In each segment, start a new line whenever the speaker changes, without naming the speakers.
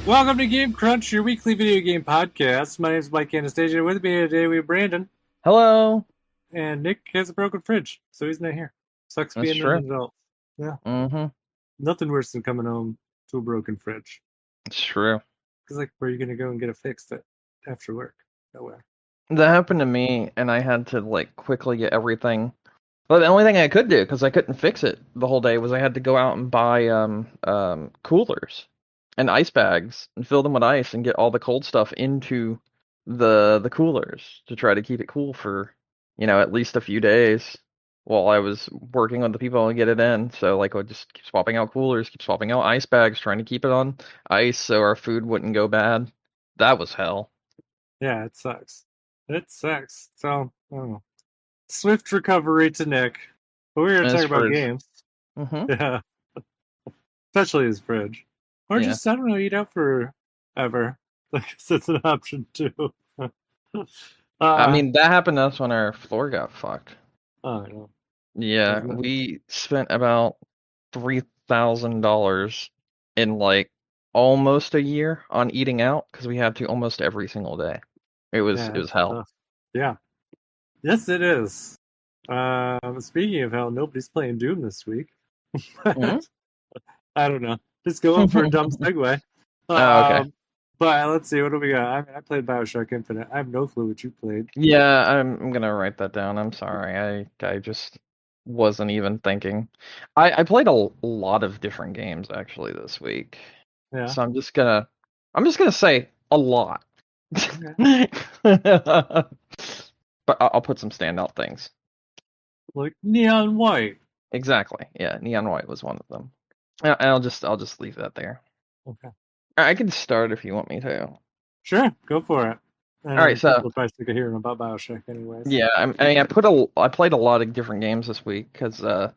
Welcome to Game Crunch, your weekly video game podcast. My name is Mike Anastasia. With me today we have Brandon,
Hello.
and Nick has a broken fridge, so he's not here. Sucks
That's
being an
true.
adult. Yeah,
Mm-hmm.
nothing worse than coming home to a broken fridge.
It's true.
Because, like, where are you going to go and get it fixed after work? Nowhere.
That happened to me, and I had to quickly get everything. But the only thing I could do, because I couldn't fix it the whole day, was I had to go out and buy coolers and ice bags and fill them with ice and get all the cold stuff into the coolers to try to keep it cool for, at least a few days while I was working with the people and get it in. So I would just keep swapping out coolers, keep swapping out ice bags, trying to keep it on ice so our food wouldn't go bad. That was hell.
Yeah, it sucks. It sucks. So, I don't know. Swift recovery to Nick. But we're going to
And his
talk about
fridge.
games.
Mm-hmm.
Yeah. Especially his fridge. Or
Yeah.
just, I don't know, eat out forever. I guess that's an option too.
I
uh,
mean, that happened to us when our floor got fucked.
oh, I know.
Yeah,
Doesn't it?
we spent about $3,000 in almost a year on eating out because we had to almost every single day. It was
Yeah,
it was
it's
hell.
tough. Yeah. Yes, it is. Speaking of hell, nobody's playing Doom this week.
Mhm.
I don't know. Just going for a dumb segue.
Oh, okay.
Um, but let's see, what do we got? I mean, I played Bioshock Infinite. I have no clue what you played.
Yeah, I'm gonna write that down. I'm sorry. I just wasn't even thinking. I played a lot of different games actually this week.
Yeah.
So I'm just gonna say a lot.
Okay.
But I'll put some standout things.
Like Neon White.
Exactly. Yeah, Neon White was one of them. I'll just leave that there.
Okay.
I can start if you want me to.
Sure, go for it.
All right,
And
so
people are probably sick of hearing about Bioshock anyways.
yeah, I played a lot of different games this week because I've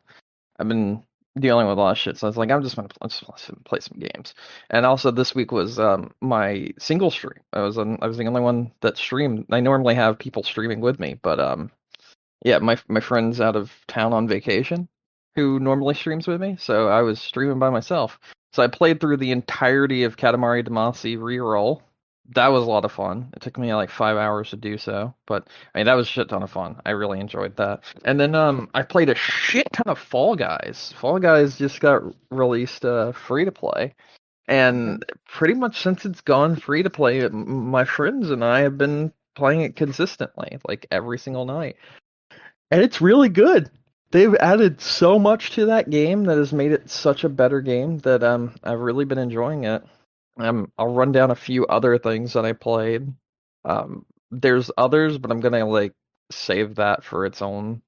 been dealing with a lot of shit. So I was like, let's play some games. And also this week was my single stream. I was the only one that streamed. I normally have people streaming with me, but yeah, my friend's out of town on vacation, who normally streams with me, so I was streaming by myself. So I played through the entirety of Katamari Damacy Reroll. That was a lot of fun. It took me like 5 hours to do so, but I mean that was a shit ton of fun. I really enjoyed that. And then I played a shit ton of Fall Guys. Fall Guys just got released free to play,
Okay.
and pretty much since it's gone free to play, my friends and I have been playing it consistently, like every single night. And it's really good. They've added so much to that game that has made it such a better game that I've really been enjoying it. I'll run down a few other things that I played. There's others, but I'm gonna save that for its own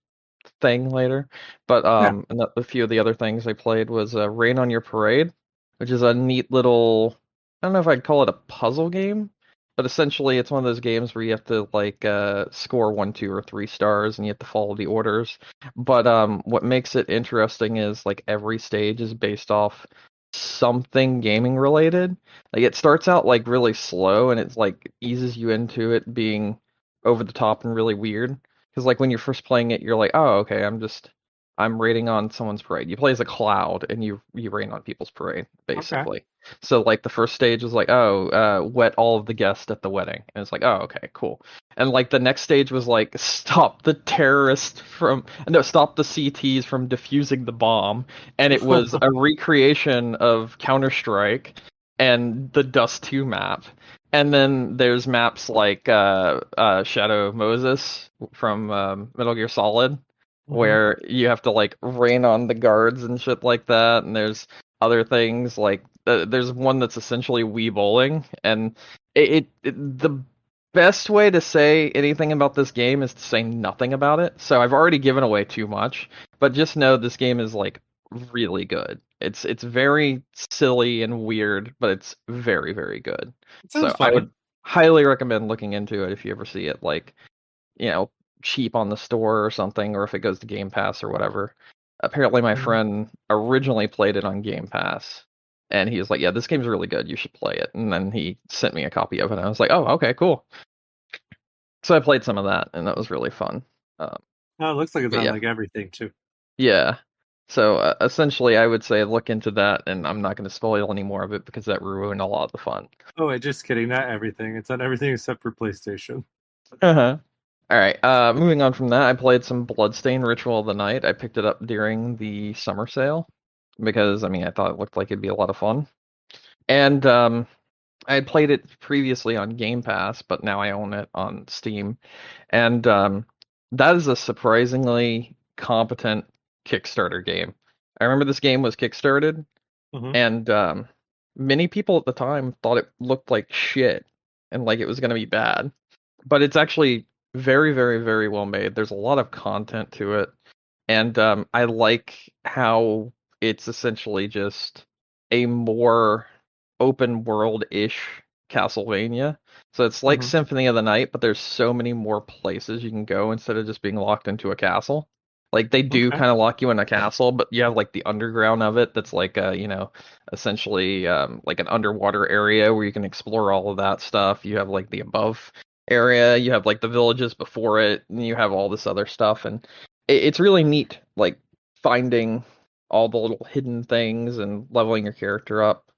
thing later. But
Yeah.
and a few of the other things I played was Rain on Your Parade, which is a neat little, I don't know if I'd call it a puzzle game, but essentially it's one of those games where you have to score 1, 2, or 3 stars and you have to follow the orders. But what makes it interesting is every stage is based off something gaming related. Like it starts out really slow and it's eases you into it being over the top and really weird. Because when you're first playing it, you're like, oh, okay, I'm raiding on someone's parade. You play as a cloud and you raid on people's parade,
Okay.
basically. So the first stage was wet all of the guests at the wedding. And it's like, oh, okay, cool. And the next stage was stop the CTs from defusing the bomb. And it was a recreation of Counter-Strike and the Dust 2 map. And then there's maps like Shadow of Moses from Metal Gear Solid,
Hmm.
where you have to rain on the guards and shit like that. And there's other things there's one that's essentially Wii bowling, and the best way to say anything about this game is to say nothing about it. So I've already given away too much, but just know this game is really good. It's very silly and weird, but it's very, very good.
It sounds
So I
funny.
would highly recommend looking into it if you ever see it you know, cheap on the store or something, or if it goes to Game Pass or whatever. Apparently my
Mhm.
friend originally played it on Game Pass, and he was like, "Yeah, this game's really good. You should play it." And then he sent me a copy of it, and I was like, "Oh, okay, cool." So I played some of that, and that was really fun. Um,
Oh, it looks like it's
but
on
yeah,
like everything too.
yeah. So essentially, I would say look into that, and I'm not going to spoil any more of it because that ruined a lot of the fun.
Oh, wait, just kidding. Not everything. It's on everything except for PlayStation.
Uh-huh. All right. Moving on from that, I played some Bloodstained Ritual of the Night. I picked it up during the summer sale because I mean I thought it looked like it'd be a lot of fun, and I had played it previously on Game Pass, but now I own it on Steam, and that is a surprisingly competent Kickstarter game. I remember this game was kickstarted,
Hmm.
and many people at the time thought it looked like shit and like it was going to be bad, but it's actually very, very, very well made. There's a lot of content to it, and I like how it's essentially just a more open world-ish Castlevania. So it's like
Hmm.
Symphony of the Night, but there's so many more places you can go instead of just being locked into a castle. Like they do
Okay.
kind of lock you in a castle, but you have like the underground of it that's like essentially like an underwater area where you can explore all of that stuff. You have like the above area, you have like the villages before it, and you have all this other stuff, and it's really neat, like finding all the little hidden things and leveling your character up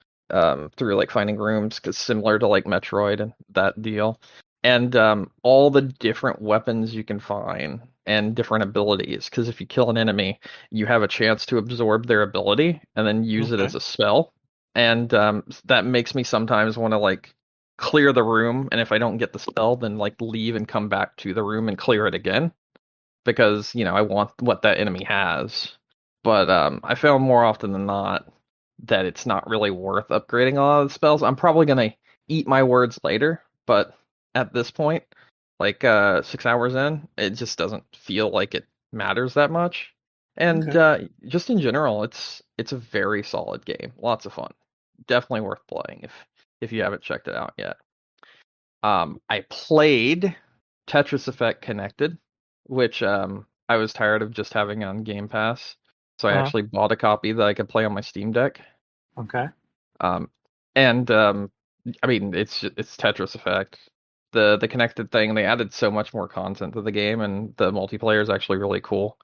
through like finding rooms, because similar to like Metroid and that deal, and all the different weapons you can find and different abilities. Because if you kill an enemy, you have a chance to absorb their ability and then use it
Okay.
as a spell, and that makes me sometimes want to like clear the room, and if I don't get the spell, then like leave and come back to the room and clear it again because I want what that enemy has. But I found more often than not that it's not really worth upgrading a lot of the spells. I'm probably gonna eat my words later, but at this point, like 6 hours in, it just doesn't feel like it matters that much. And
Okay.
just in general, it's a very solid game. Lots of fun. Definitely worth playing if you haven't checked it out yet. I played Tetris Effect Connected, which I was tired of just having on Game Pass, so I
Uh-huh.
actually bought a copy that I could play on my Steam Deck.
Okay.
Um, and I mean, it's Tetris Effect. The connected thing, they added so much more content to the game, and the multiplayer is actually really cool.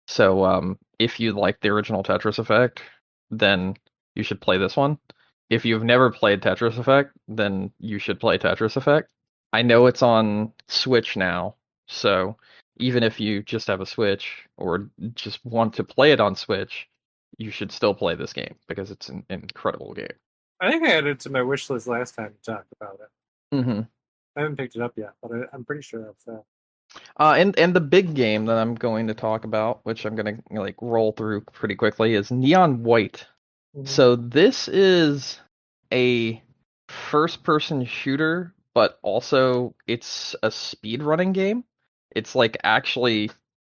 So if you like the original Tetris Effect, then you should play this one. If you've never played Tetris Effect, then you should play Tetris Effect. I know it's on Switch now, so even if you just have a Switch or just want to play it on Switch, you should still play this game because it's an incredible game.
I think I added it to my wish list last time you talked about it.
hmm
I haven't picked it up yet, but I'm pretty sure that's
and the big game that I'm going to talk about, which I'm gonna like roll through pretty quickly, is Neon White.
Mhm.
So this is a first-person shooter, but also it's a speedrunning game. It's like actually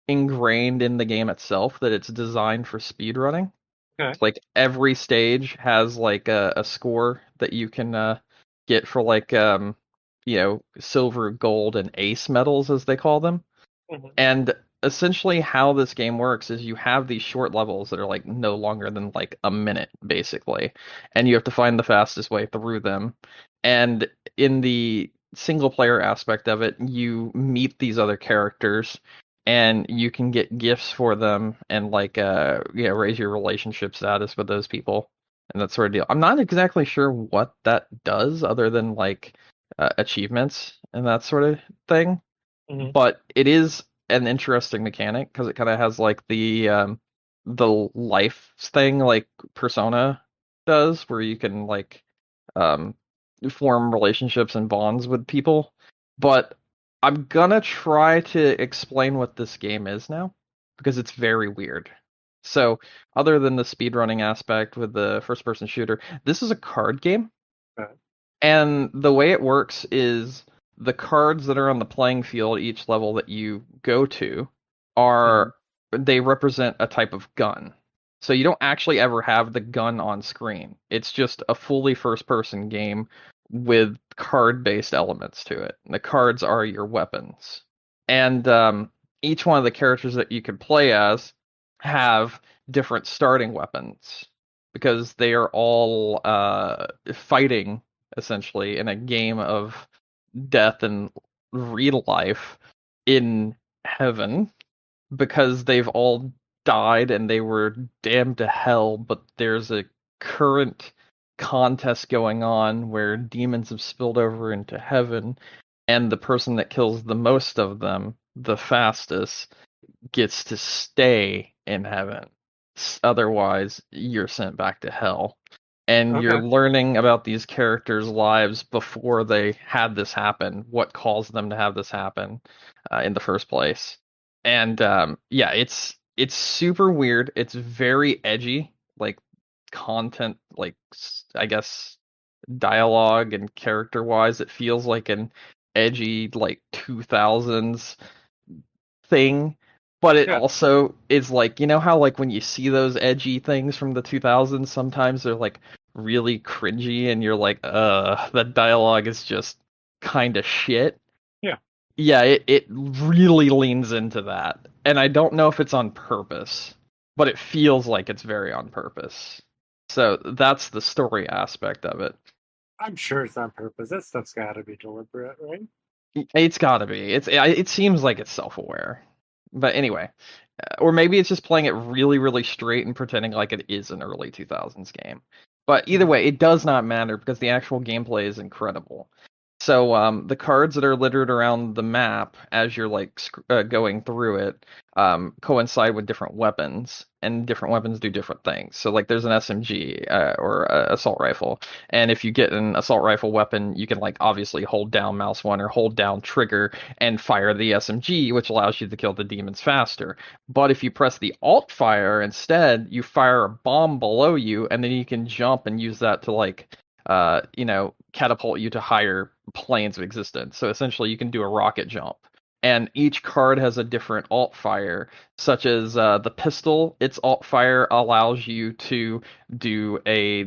ingrained in the game itself that it's designed for speedrunning.
Okay.
It's like every stage has like a score that you can get for like silver, gold, and ace medals as they call them.
Hmm.
And essentially, how this game works is you have these short levels that are like no longer than like a minute, basically, and you have to find the fastest way through them. And in the single player aspect of it, you meet these other characters and you can get gifts for them and like raise your relationship status with those people and that sort of deal. I'm not exactly sure what that does other than like achievements and that sort of thing,
Hmm.
but it is an interesting mechanic because it kind of has like the life thing like Persona does, where you can like um form relationships and bonds with people. But I'm gonna try to explain what this game is now because it's very weird. So, other than the speedrunning aspect with the first person shooter, this is a card game.
Okay.
And the way it works is the cards that are on the playing field each level that you go to
Hmm.
are they represent a type of gun. So you don't actually ever have the gun on screen. It's just a fully first person game with card based elements to it. And the cards are your weapons. And each one of the characters that you can play as have different starting weapons because they are all fighting essentially in a game of death and real life in heaven because they've all died and they were damned to hell, but there's a current contest going on where demons have spilled over into heaven, and the person that kills the most of them the fastest gets to stay in heaven. Otherwise, you're sent back to hell. And you're
Okay.
learning about these characters' lives before they had this happen, what caused them to have this happen in the first place. And yeah, it's super weird. It's very edgy, like content, like I guess dialogue and character wise. It feels like an edgy like 2000s thing, but it
Yeah.
also is like, you know how like when you see those edgy things from the 2000s, sometimes they're like really cringy and you're like, that dialogue is just kind of shit.
Yeah.
Yeah, it really leans into that. And I don't know if it's on purpose, but it feels like it's very on purpose. So that's the story aspect of it.
I'm sure it's on purpose. That stuff's got to be deliberate, right?
It's gotta be. It seems like it's self-aware. But anyway, or maybe it's just playing it really, really straight and pretending like it is an early 2000s game. But either
Mhm.
way, it does not matter because the actual gameplay is incredible. So the cards that are littered around the map as you're like going through it coincide with different weapons, and different weapons do different things. So like there's an SMG or a assault rifle, and if you get an assault rifle weapon, you can like obviously hold down mouse one or hold down trigger and fire the SMG, which allows you to kill the demons faster. But if you press the alt fire instead, you fire a bomb below you, and then you can jump and use that to like catapult you to higher planes of existence. So essentially, you can do a rocket jump. And each card has a different alt fire, such as the pistol. Its alt fire allows you to do a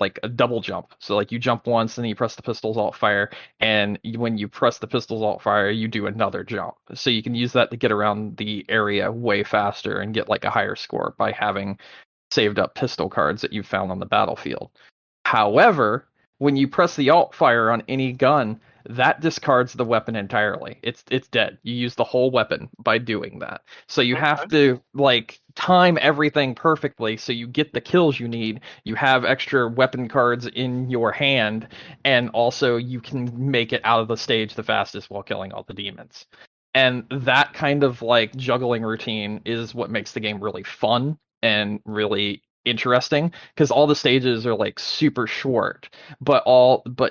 like a double jump. So like you jump once, and then you press the pistol's alt fire, and when you press the pistol's alt fire, you do another jump. So you can use that to get around the area way faster and get like a higher score by having saved up pistol cards that you found on the battlefield. However, when you press the alt fire on any gun, that discards the weapon entirely. It's dead. You use the whole weapon by doing that. So you have
Okay.
to like time everything perfectly so you get the kills you need. You have extra weapon cards in your hand, and also you can make it out of the stage the fastest while killing all the demons. And that kind of like juggling routine is what makes the game really fun and really interesting because all the stages are like super short, but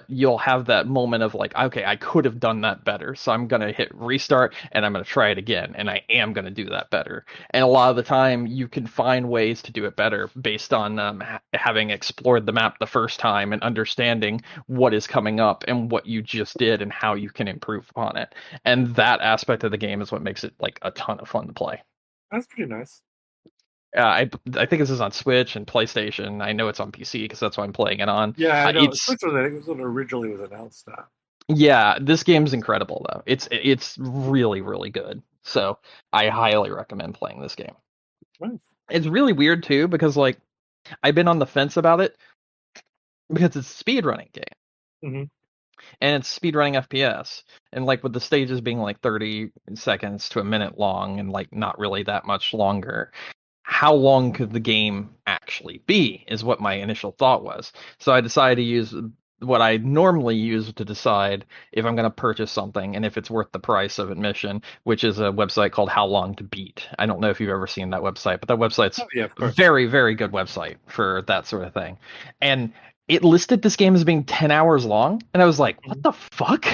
you'll have that moment of like, okay, I could have done that better, so I'm gonna hit restart and I'm gonna try it again, and I am gonna do that better. And a lot of the time you can find ways to do it better based on having explored the map the first time and understanding what is coming up and what you just did and how you can improve upon it. And that aspect of the game is what makes it like a ton of fun to play.
That's pretty nice.
I think this is on Switch and PlayStation. I know it's on PC because that's what I'm playing it on.
Yeah, I know.
It's
Switch was, I think, was what originally was announced at.
Yeah, this game's incredible though. It's really really good. So I highly recommend playing this game.
Nice.
It's really weird too because like I've been on the fence about it because it's a speedrunning game
Hmm.
and it's speedrunning FPS, and like with the stages being like 30 seconds to a minute long and like not really that much longer, how long could the game actually be is what my initial thought was. So I decided to use what I normally use to decide if I'm going to purchase something and if it's worth the price of admission, which is a website called How Long to Beat. I don't know if you've ever seen that website, but that website's
Oh yeah, of
a
course.
very, very good website for that sort of thing. And it listed this game as being 10 hours long, and I was like, what
Mhm.
the fuck?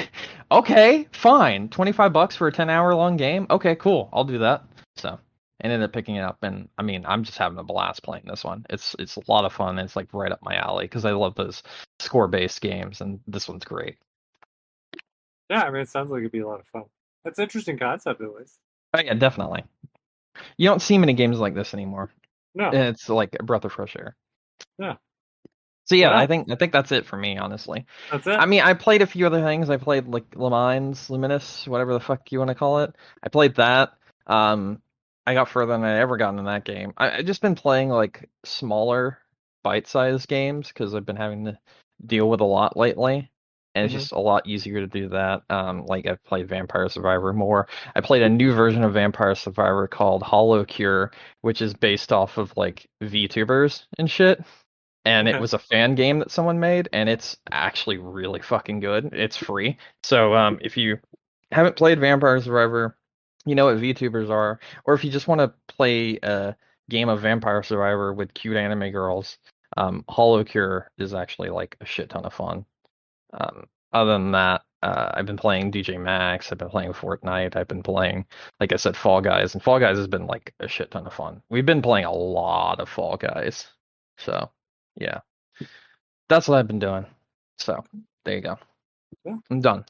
Okay, fine. 25 bucks for a 10-hour long game? Okay, cool. I'll do that. So and ended up picking it up, and I mean I'm just having a blast playing this one. It's a lot of fun, and it's like right up my alley because I love those score based games, and this one's great.
Yeah, I mean, it sounds like it'd be a lot of fun. That's an interesting concept, at least.
Oh yeah, definitely. You don't see many games like this anymore,
No,
and it's like a breath of fresh air.
yeah.
So yeah,
Well,
I think that's it for me, honestly.
that's
I
it.
mean, I played a few other things. I played like Luminous, whatever the fuck you want to call it. I played that. Um, I got further than I ever gotten in that game. I just been playing like smaller, bite-sized games because I've been having to deal with a lot lately. and it's
Hmm.
just a lot easier to do that. Like I've played Vampire Survivor more. I played a new version of Vampire Survivor called Hollow Cure, which is based off of like VTubers and shit. And it
Okay.
was a fan game that someone made, and it's actually really fucking good. It's free. So if you haven't played Vampire Survivor, you know what VTubers are, or if you just want to play a game of Vampire Survivor with cute anime girls, Hollow Cure is actually like a shit ton of fun. Other than that, I've been playing DJ Max, I've been playing Fortnite, I've been playing, like I said, Fall Guys, and Fall Guys has been like a shit ton of fun. We've been playing a lot of Fall Guys. So, yeah, that's what I've been doing. So, there you go.
Yeah.
I'm done.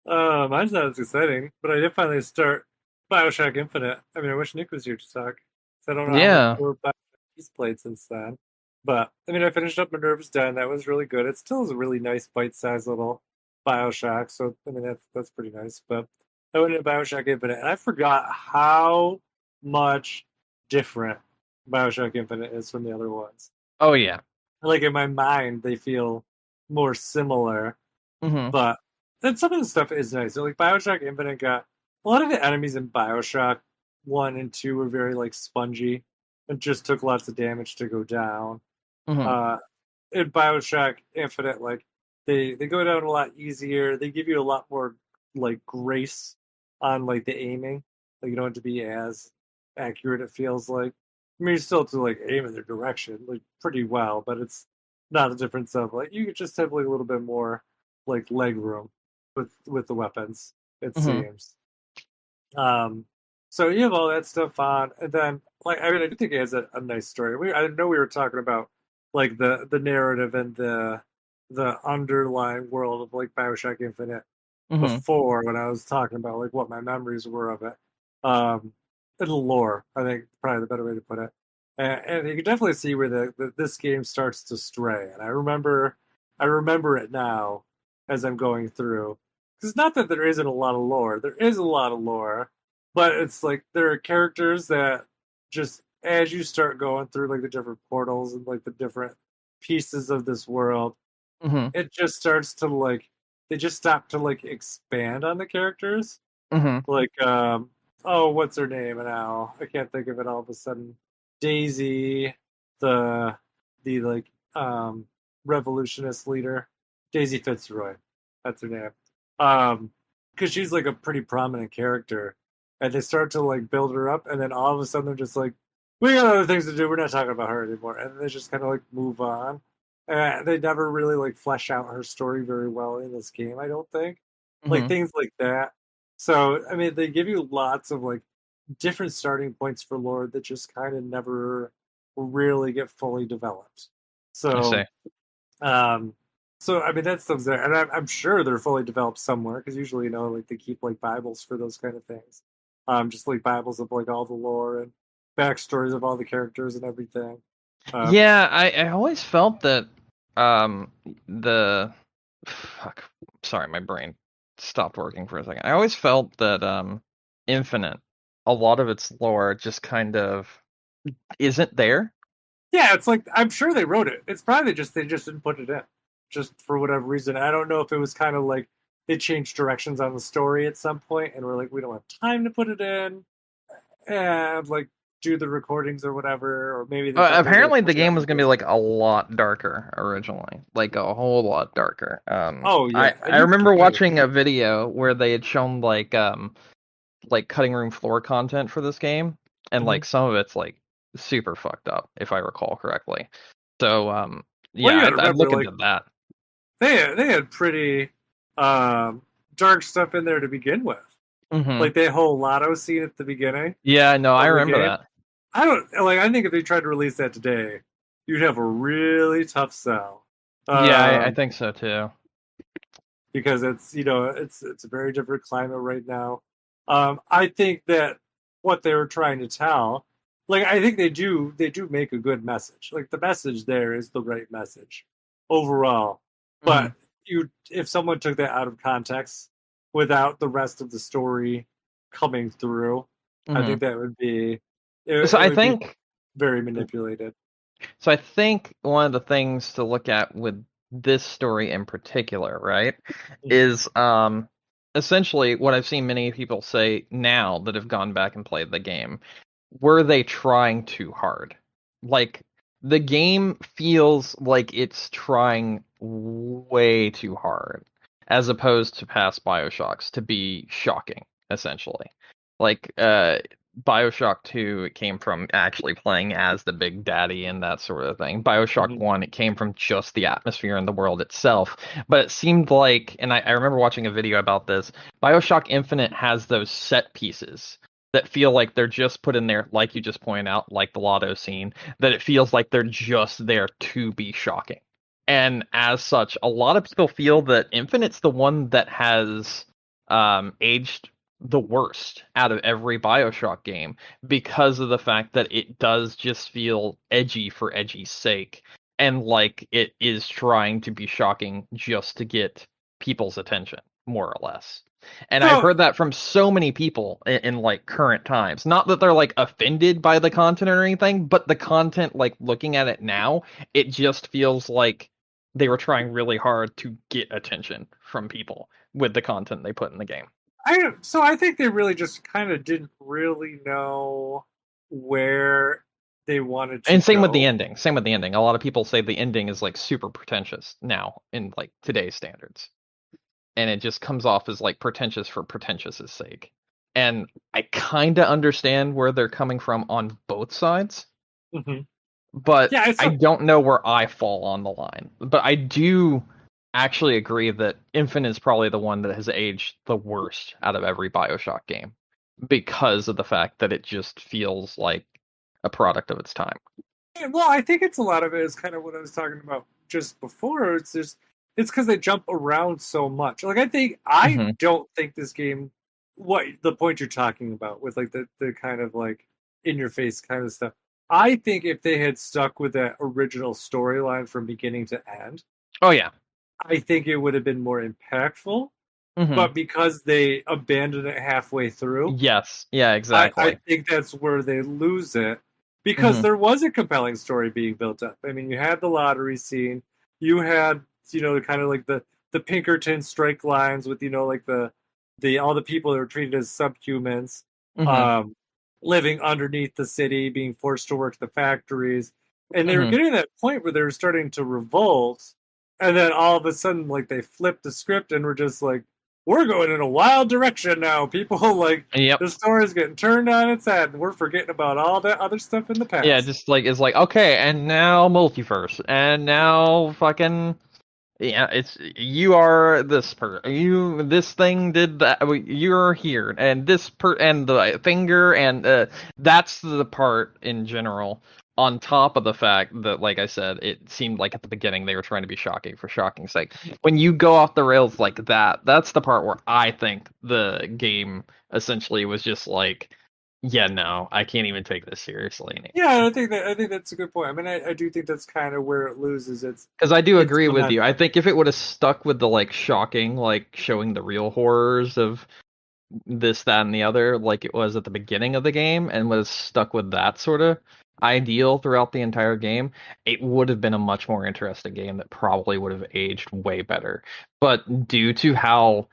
Mine's not as exciting, but I did finally start Bioshock Infinite. I mean, I wish Nick was here to talk. 'Cause I don't know how much
Yeah.
more Bioshock he's played since then. But I mean, I finished up Minerva's Den. That was really good. It still is a really nice bite-sized little Bioshock. So I mean, that's pretty nice. But I went into Bioshock Infinite, and I forgot how much different Bioshock Infinite is from the other ones.
Oh, yeah.
Like in my mind, they feel more similar,
Mm-hmm.
but then some of the stuff is nice. So like Bioshock Infinite got a lot of the enemies in Bioshock 1 and 2 were very like spongy and just took lots of damage to go down.
Mm-hmm.
Uh in Bioshock Infinite, like they go down a lot easier. They give you a lot more like grace on like the aiming. Like you don't have to be as accurate, it feels like. I mean you still have to like aim in their direction, like pretty well, but it's not the difference of like you could just have like a little bit more like leg room with the weapons, it
Mm-hmm.
seems. Um, so you have all that stuff on, and then like I mean, I do think it has a nice story. I know we were talking about like the narrative and the underlying world of like Bioshock Infinite
Mm-hmm.
before when I was talking about like what my memories were of it. And the lore, I think probably the better way to put it. And you can definitely see where this game starts to stray. And I remember it now as I'm going through. Because it's not that there isn't a lot of lore. There is a lot of lore, but it's like there are characters that just as you start going through like the different portals and like the different pieces of this world,
Mm-hmm.
it just starts to like they just stop to like expand on the characters.
Mm-hmm.
Like oh, what's her name now? I can't think of it all of a sudden. Daisy, the like revolutionist leader. Daisy Fitzroy. That's her name. Because she's like a pretty prominent character. And they start to like build her up, and then all of a sudden they're just like, we got other things to do. We're not talking about her anymore. And they just kind of like move on. They never really like flesh out her story very well in this game, I don't think. Like
Mm-hmm.
things like that. So I mean, they give you lots of like different starting points for lore that just kind of never really get fully developed.
I see.
So um, so I mean that stuff's there, and I'm sure they're fully developed somewhere because usually like they keep like Bibles for those kind of things, just like Bibles of like all the lore and backstories of all the characters and everything. Um,
Yeah, I always felt that um the fuck, sorry, my brain stopped working for a second. I always felt that Infinite, a lot of its lore just kind of isn't there.
Yeah, it's like I'm sure they wrote it. It's probably just they just didn't put it in, just for whatever reason. I don't know if it was kind of like they changed directions on the story at some point, and we're like, we don't have time to put it in, and like do the recordings or whatever, or maybe they thought they were gonna
Apparently the
push it out
game
to
was gonna be
Disney.
like a lot darker originally, like a whole lot darker.
Oh
I
yeah, and
I
you
remember
gotta
watching a video where they had shown like cutting room floor content for this game, and
hmm
like some of it's like super fucked up, if I recall correctly. So
Well,
yeah,
you gotta
I'd
remember,
look
like
into that.
they had pretty um, dark stuff in there to begin with,
Hmm.
like that whole Lotto scene at the beginning
Yeah, no, I
of the
remember
game.
that.
I don't like. I think if they tried to release that today, you'd have a really tough sell,
Yeah, I
um,
think so too.
because it's a very different climate right now. I think that what they were trying to tell, like I think they do make a good message. Like the message there is the right message overall, but
Hmm.
you if someone took that out of context without the rest of the story coming through, I
Hmm.
think that would be
So
it
I
would be
think
very manipulated.
so I think one of the things to look at with this story in particular, right,
Mhm.
is essentially what I've seen many people say now that have gone back and played the game. Were they trying too hard? Like, the game feels like it's trying way too hard, as opposed to past Bioshocks to be shocking, essentially. Like, Bioshock 2, it came from actually playing as the Big Daddy and that sort of thing. Bioshock
Mhm.
1, it came from just the atmosphere and the world itself. But it seemed like, and I remember watching a video about this, Bioshock Infinite has those set pieces that feel like they're just put in there, like you just pointed out, like the lotto scene, that it feels like they're just there to be shocking. And as such, a lot of people feel that Infinite's the one that has aged the worst out of every Bioshock game because of the fact that it does just feel edgy for edgy's sake and like it is trying to be shocking just to get people's attention, more or less. And I've
So
heard that from so many people in like current times. Not that they're like offended by the content or anything, but the content, like looking at it now, it just feels like they were trying really hard to get attention from people with the content they put in the game.
I think they really just kind of didn't really know where they wanted to
And same with the
go.
ending. Same with the ending. A lot of people say the ending is like super pretentious now in like today's standards. And it just comes off as like pretentious for pretentious's sake. And I kind of understand where they're coming from on both sides,
Hmm.
but
Yeah,
I don't know where I fall on the line. But I do actually agree that Infinite is probably the one that has aged the worst out of every BioShock game because of the fact that it just feels like a product of its time.
well, I think it's a lot of it is kind of what I was talking about just before. It's because they jump around so much. Like I
Hmm.
don't think this game, what the point you're talking about with like the kind of like in your face kind of stuff. I think if they had stuck with that original storyline from beginning to end,
Oh yeah.
I think it would have been more impactful.
Hmm.
But because they abandon it halfway through,
Yes. Yeah.
I
Exactly.
think that's where they lose it because
Hmm.
there was a compelling story being built up. I mean, you had the lottery scene, you had kind of like the Pinkerton strike lines with like the all the people that were treated as subhumans,
Hmm.
um, living underneath the city, being forced to work the factories, and they were
Hmm.
getting to that point where they were starting to revolt, and then all of a sudden, like they flipped the script and were just like, we're going in a wild direction now. People like
Yep.
the story's getting turned on its head, and we're forgetting about all that other stuff in the
Yeah,
past.
just like it's like okay, and now multiverse, and now fucking yeah, it's you are this you this thing did that you're here, and this and the finger, and that's the part in general. On top of the fact that, like I said, it seemed like at the beginning they were trying to be shocking for shocking's sake. When you go off the rails like that, that's the part where I think the game essentially was just like, yeah, no, I can't even take this seriously anymore.
Yeah, I think that's a good point. I mean, I do think that's kind of where it loses
Because I do
its
agree with you. I
momentum.
think if it would have stuck with the like shocking, like showing the real horrors of this, that, and the other, like it was at the beginning of the game, and was stuck with that sort of ideal throughout the entire game, it would have been a much more interesting game that probably would have aged way better. But due to how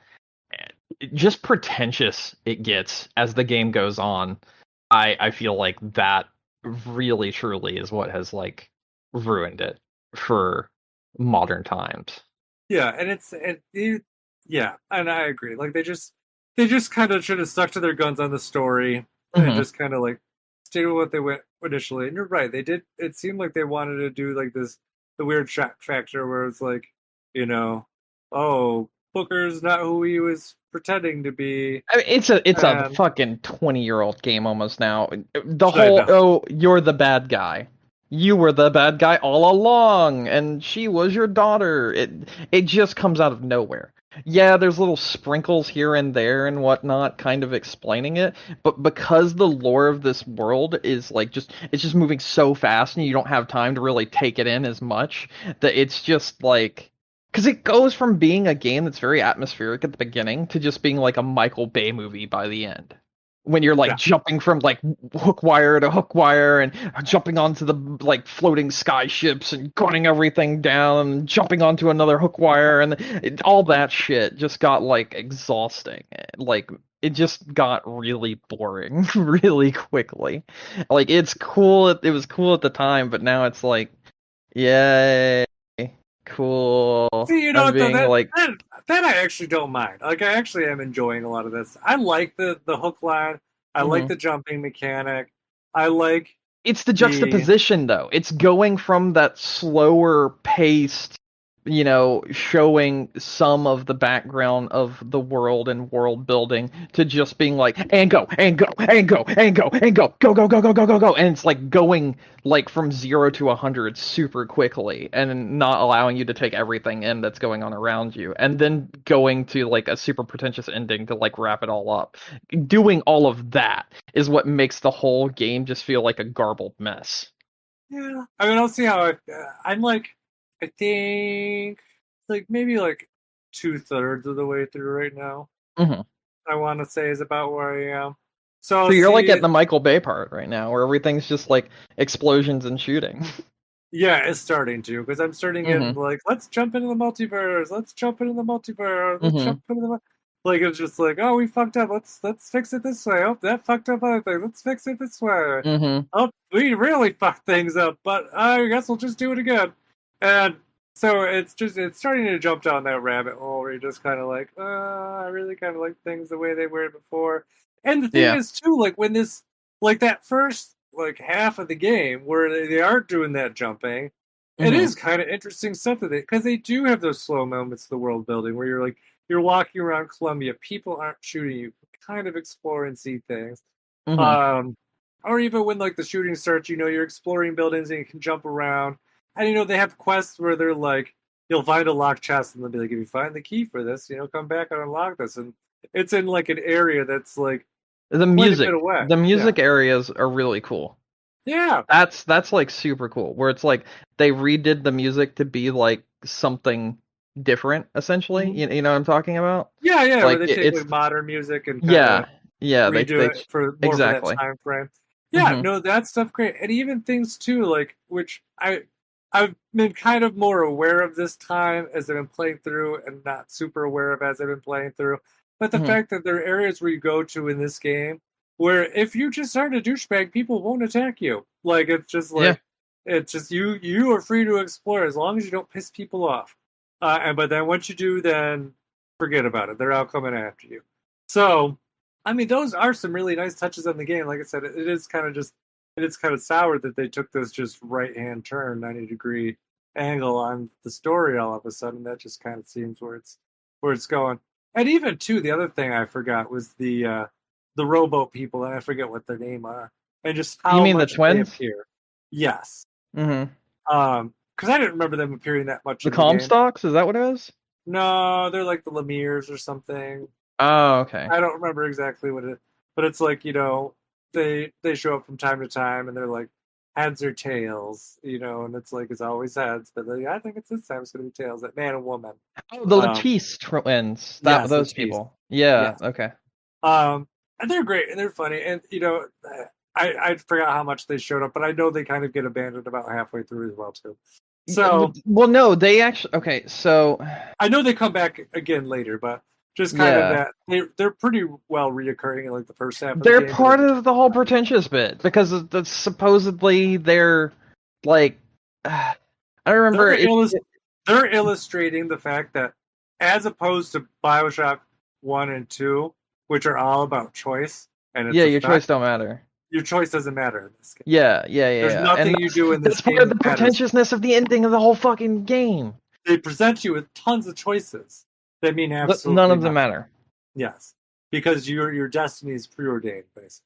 just pretentious it gets as the game goes on, I feel like that really truly is what has like ruined it for modern times.
Yeah, and yeah, and I agree. Like they just kind of should have stuck to their guns on the story and
Hmm.
just kind of like stayed with what they went initially. And you're right, they did. It seemed like they wanted to do like the weird shock factor where it's like, you know, oh, Booker's not who he was pretending to be,
I mean, it's a
and
fucking 20-year-old game almost now. The
I
whole
know.
oh, you're the bad guy. You were the bad guy all along, and she was your daughter. It just comes out of nowhere. Yeah, there's little sprinkles here and there and whatnot, kind of explaining it, but because the lore of this world is like just it's just moving so fast and you don't have time to really take it in as much, that it's just like because it goes from being a game that's very atmospheric at the beginning to just being like a Michael Bay movie by the end. when you're like
Yeah.
jumping from like hook wire to hook wire and jumping onto the like floating sky ships and gunning everything down and jumping onto another hook wire and all that shit just got like exhausting. Like it just got really boring really quickly. Like it's cool, it was cool at the time, but now it's like, yay, cool.
See, you know
I'm
what though,
being like,
that I actually don't mind. Like I actually am enjoying a lot of this. I like the hook line. I like
mhm.
the jumping mechanic. I like
It's the
the
juxtaposition though. It's going from that slower paced, showing some of the background of the world and world building to just being like, and go, and go, and go, and go, and go, go, go, go, go, go, go, go. And it's like going like from 0 to 100 super quickly and not allowing you to take everything in that's going on around you. And then going to like a super pretentious ending to like wrap it all up. Doing all of that is what makes the whole game just feel like a garbled mess.
yeah. I mean, I'll see how I'm like. I think like maybe like 2/3 of the way through right now.
Hmm.
I want to say is about where I am. So
So
I'll
you're like
see.
at the Michael Bay part right now, where everything's just like explosions and shooting.
Yeah, it's starting to because I'm starting
Hmm.
getting like, let's jump into the multiverse. Let's jump into the multiverse. Let's
Hmm.
jump into the like it's just like, oh, we fucked up. Let's fix it this way. Oh, that fucked up other thing. Let's fix it this way.
Hmm.
Oh, we really fucked things up, but I guess we'll just do it again. And so it's starting to jump down that rabbit hole where you're just kind of like, I really kind of like things the way they were before. And the thing
Yeah.
is too, like when this like that first like half of the game where they aren't doing that jumping, it
Hmm.
is kind of interesting stuff that because they do have those slow moments of the world building where you're like you're walking around Columbia, people aren't shooting you, kind of explore and see things.
Hmm.
Um, or even when like the shooting starts, you're exploring buildings and you can jump around. And they have quests where they're like, you'll find a locked chest and they'll be like, if you find the key for this, come back and unlock this. And it's in like an area that's like
The
quite a bit
music,
away.
the
Yeah.
music areas are really cool.
Yeah.
That's like super cool. Where it's like they redid the music to be like something different, essentially.
Mhm.
You know what I'm talking about?
Yeah, yeah, where
Like
they take
it's
like modern music and kind of
yeah, yeah.
redo
They
it for more for that
exactly.
time frame. Yeah,
Hmm.
no, that stuff great, and even things too, like which I've been kind of more aware of this time as I've been playing through, and not super aware of as I've been playing through. But the
Hmm.
fact that there are areas where you go to in this game where if you just aren't a douchebag, people won't attack you.
Yeah.
It's just you are free to explore as long as you don't piss people off. And but then once you do, then forget about it. They're out coming after you. So, I mean, those are some really nice touches on the game. Like I said, it is kind of sour that they took this just right hand turn, 90-degree angle on the story all of a sudden. That just kind of seems where it's going. And even too, the other thing I forgot was the rowboat people, and I forget what their name are, and just
You
how
mean the
much they
twins?
appear. Yes,
Hmm.
because I didn't remember them appearing that much
The
in the game.
Comstocks? Is that what it is?
No, they're like the Lemire's or something.
Oh, okay.
I don't remember exactly what it, but it's like they show up from time to time and they're like heads or tails, and it's like it's always heads, but like, I think it's this time it's gonna be tails. That man and woman.
Oh, the
Um,
Latisse twins. That
yes,
those
Latisse.
people. Yeah.
Yes.
Okay.
And they're great and they're funny and I forgot how much they showed up, but I know they kind of get abandoned about halfway through as well too. So
Well, no, they actually. Okay, so
I know they come back again later, but just kind of
yeah,
that they're pretty well reoccurring in like the first half of the
they're
game, but
part
then
of the whole pretentious bit because supposedly they're like. I remember
they're
it.
they're illustrating the fact that as opposed to Bioshock 1 and 2, which are all about choice and its
Yeah, your
effect,
choice don't matter.
your choice doesn't matter in this game.
Yeah, yeah, yeah,
There's
yeah, and
nothing you do in this
that's part
game
of the
that matters.
pretentiousness of the ending of the whole fucking game.
They present you with tons of choices that mean
None
absolutely
of them
nothing.
matter.
Yes, because your destiny is preordained, basically.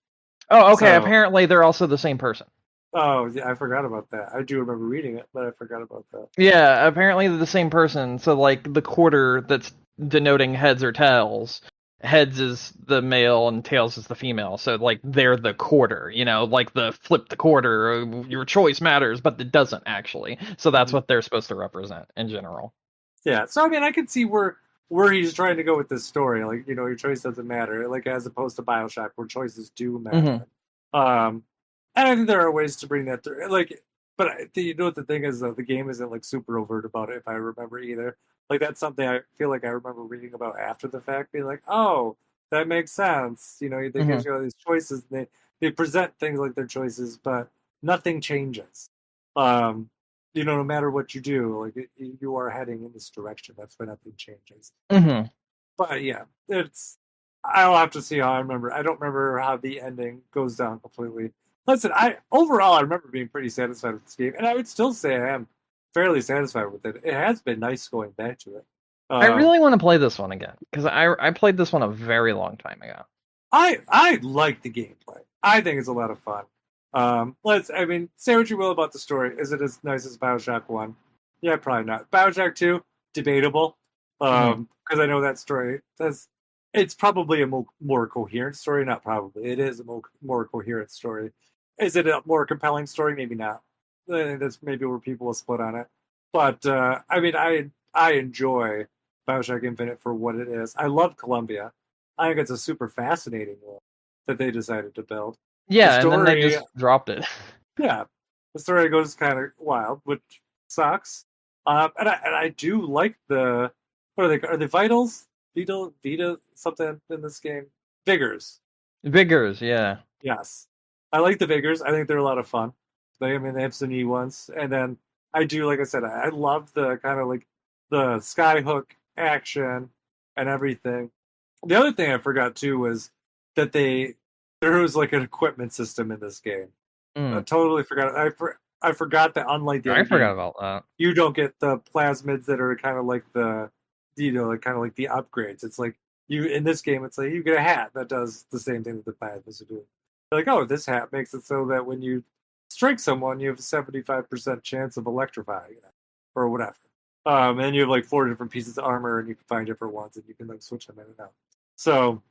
Oh, okay.
So,
Apparently, they're also the same person.
oh yeah, I forgot about that. I do remember reading it, but I forgot about that.
Yeah, apparently they're the same person. So, like, the quarter that's denoting heads or tails, heads is the male and tails is the female. So, like, they're the quarter, like the flip the quarter, your choice matters, but it doesn't actually. So, that's
Mhm.
what they're supposed to represent in general.
Yeah, so I mean, I can see where where he's trying to go with this story. Like, your choice doesn't matter. Like, as opposed to Bioshock, where choices do
Hmm.
matter. Um, and I think there are ways to bring that through. Like, but what the thing is, though, the game isn't like super overt about it. If I remember either, like that's something I feel like I remember reading about after the fact, being like, oh, that makes sense. They
Hmm.
gives you all these choices. And they present things like their choices, but nothing changes. Um, no matter what you do, like you are heading in this direction. That's why nothing changes.
Hmm.
But yeah, it's. I'll have to see how I remember. I don't remember how the ending goes down completely. Listen, I remember being pretty satisfied with this game, and I would still say I am fairly satisfied with it. It has been nice going back to it.
I
Um,
really want to play this one again because I played this one a very long time ago.
I like the gameplay. I think it's a lot of fun. I mean, say what you will about the story. Is it as nice as Bioshock One? Yeah, probably not. Bioshock Two, debatable.
Hmm.
Because I know that story. It's probably a more coherent story. Not probably. It is a more coherent story. Is it a more compelling story? Maybe not. That's maybe where people will split on it. But I mean, I enjoy Bioshock Infinite for what it is. I love Columbia. I think it's a super fascinating world that they decided to build. The
Yeah, and then they
story,
just dropped it.
yeah, the story goes kind of wild, which sucks. And I do like what are they? Are they vitals? Vita, something in this game. Vigors.
Vigors, yeah.
Yes, I like the Vigors. I think they're a lot of fun. I mean, they have some neat ones, and then I do, like I said, I love the kind of like the skyhook action and everything. The other thing I forgot too was that there was like an equipment system in this game. I
Mm,
totally forgot. I forgot that unlike the
I
other
forgot
game,
about that.
you don't get the plasmids that are kind of like like kind of like the upgrades. It's like you in this game, it's like you get a hat that does the same thing that the plasmids do. You're like, oh, this hat makes it so that when you strike someone, you have a 75% chance of electrifying them or whatever. And you have like four different pieces of armor, and you can find different ones, and you can like switch them in and out. So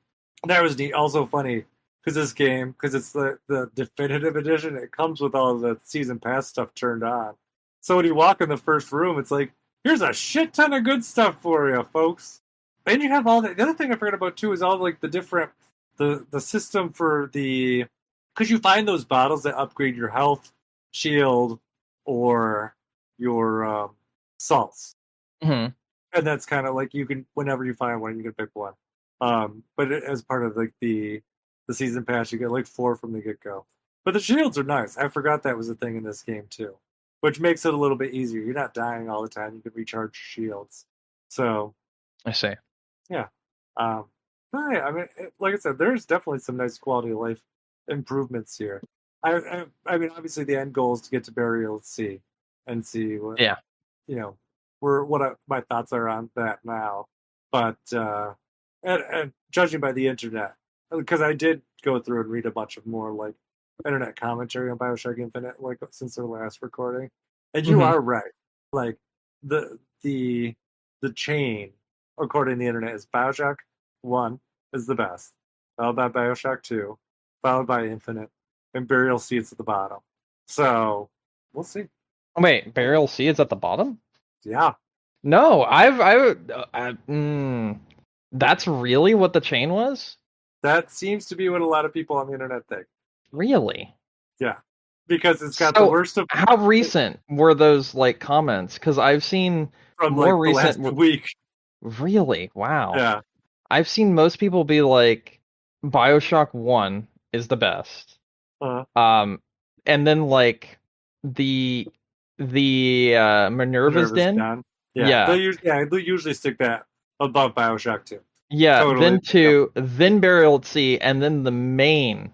that was neat. Also funny because this game, because it's the definitive edition, it comes with all the season pass stuff turned on. So when you walk in the first room, it's like, here's a shit ton of good stuff for you, folks. And you have all that. The other thing I forgot about too is all like the different the system for the because you find those bottles that upgrade your health, shield, or your salts,
Hmm.
and that's kind of like you can whenever you find one, you can pick one. But as part of like the season pass, you get like four from the get go. But the shields are nice. I forgot that was a thing in this game too, which makes it a little bit easier. You're not dying all the time. You can recharge shields. So
I see.
yeah, um, I mean, like I said, there's definitely some nice quality of life improvements here. I mean, obviously the end goal is to get to Burial at Sea and see what
Yeah.
you know my thoughts are on that now. But and judging by the internet, because I did go through and read a bunch of more like internet commentary on Bioshock Infinite, like since our last recording, and you
Hmm.
are right. Like the the the chain, according to the internet, is Bioshock One is the best, followed by Bioshock Two, followed by Infinite, and Burial Seats at the bottom. So we'll see.
Wait, Burial Sea is at the bottom?
Yeah,
No, that's really what the chain was?
that seems to be what a lot of people on the internet think.
Really?
Yeah, because it's got the
So,
worst of
how recent were those like comments? Because I've seen
from
more
like the
recent.
last week.
Really? Wow.
Yeah,
I've seen most people be like, BioShock 1 is the best.
uh,
Um, and then like the Minerva's
Minerva's
Den.
done.
Yeah.
They usually stick that above Bioshock 2.
Yeah,
Totally.
then
Yep.
two, then Burial at Sea, and then the main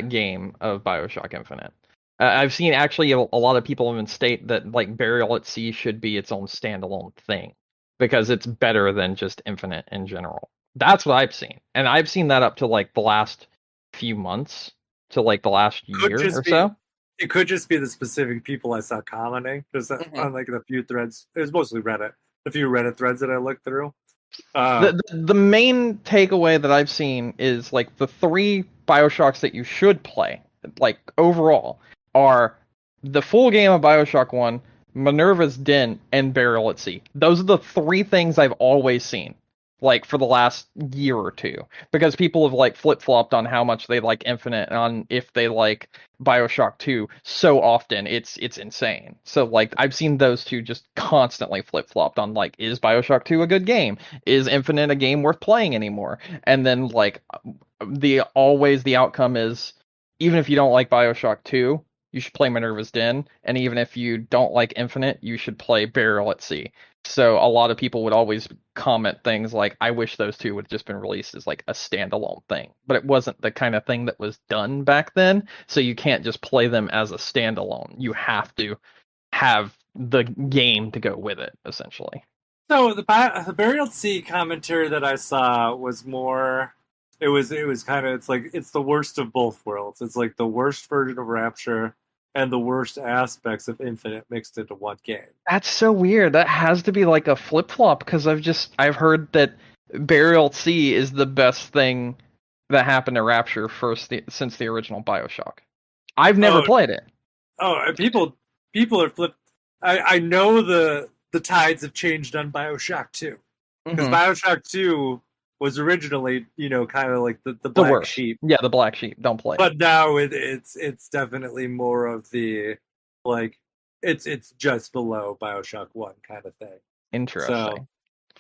game of BioShock Infinite. I've seen actually a lot of people even state that like Burial at Sea should be its own standalone thing because it's better than just Infinite in general. That's what I've seen, and I've seen that up to like the last few months to like the last
Could
year or
just be.
so.
It could just be the specific people I saw commenting. Just
Mhm.
on like the few threads. It was mostly Reddit. The few Reddit threads that I looked through.
The,
Um,
the the main takeaway that I've seen is like the three BioShocks that you should play, like overall, are the full game of BioShock 1, Minerva's Den, and Burial at Sea. Those are the three things I've always seen. like for the last year or two, because people have like flip-flopped on how much they like Infinite and on if they like Bioshock 2 so often. It's insane. So like I've seen those two just constantly flip-flopped on like, is Bioshock 2 a good game? Is Infinite a game worth playing anymore? And then like the outcome is, even if you don't like Bioshock 2, you should play Minerva's Den, and even if you don't like Infinite, you should play Burial at Sea. So a lot of people would always comment things like, I wish those two would have just been released as like a standalone thing. But it wasn't the kind of thing that was done back then, so you can't just play them as a standalone. You have to have the game to go with it, essentially.
So the Burial at Sea commentary that I saw was more. It was kind of, it's like it's the worst of both worlds. It's like the worst version of Rapture and the worst aspects of Infinite mixed into one game.
That's so weird. That has to be like a flip flop, because I've heard that Burial at Sea is the best thing that happened to Rapture since the original Bioshock. I've never
Oh,
played it.
people are flipped. I know the tides have changed on Bioshock 2 because
Hmm.
Bioshock 2 was originally, kind of like the
The
black
worst.
sheep,
Yeah, the black sheep. Don't play it.
but now it's definitely more of the, like, it's just below Bioshock 1 kind of thing. So
Interesting.